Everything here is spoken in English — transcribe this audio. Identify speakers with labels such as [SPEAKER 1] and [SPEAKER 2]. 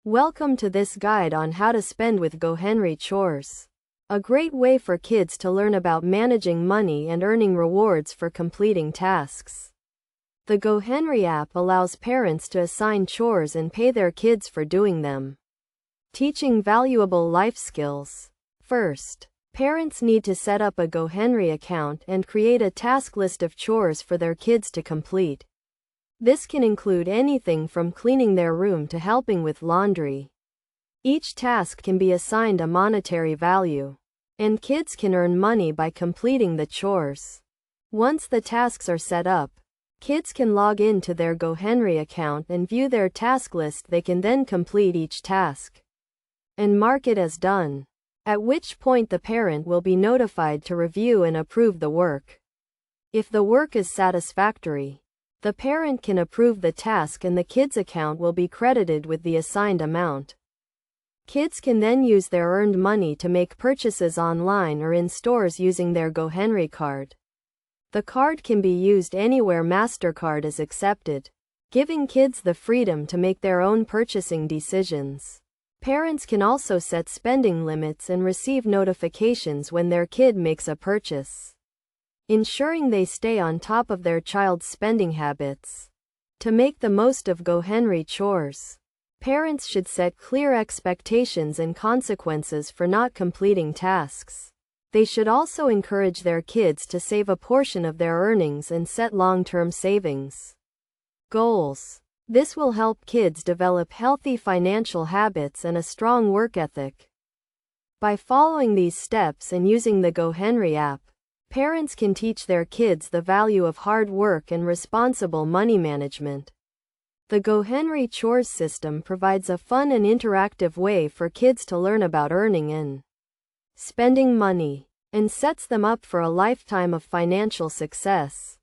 [SPEAKER 1] Welcome to this guide on how to spend with GoHenry Chores. A great way for kids to learn about managing money and earning rewards for completing tasks. The GoHenry app allows parents to assign chores and pay their kids for doing them. Teaching valuable life skills. First, parents need to set up a GoHenry account and create a task list of chores for their kids to complete. This can include anything from cleaning their room to helping with laundry. Each task can be assigned a monetary value, and kids can earn money by completing the chores. Once the tasks are set up, kids can log in to their GoHenry account and view their task list. They can then complete each task and mark it as done, at which point the parent will be notified to review and approve the work. If the work is satisfactory, the parent can approve the task and the kid's account will be credited with the assigned amount. Kids can then use their earned money to make purchases online or in stores using their GoHenry card. The card can be used anywhere MasterCard is accepted, giving kids the freedom to make their own purchasing decisions. Parents can also set spending limits and receive notifications when their kid makes a purchase, ensuring they stay on top of their child's spending habits. To make the most of GoHenry Chores, parents should set clear expectations and consequences for not completing tasks. They should also encourage their kids to save a portion of their earnings and set long-term savings goals. This will help kids develop healthy financial habits and a strong work ethic. By following these steps and using the GoHenry app, parents can teach their kids the value of hard work and responsible money management. The GoHenry Chores system provides a fun and interactive way for kids to learn about earning and spending money, and sets them up for a lifetime of financial success.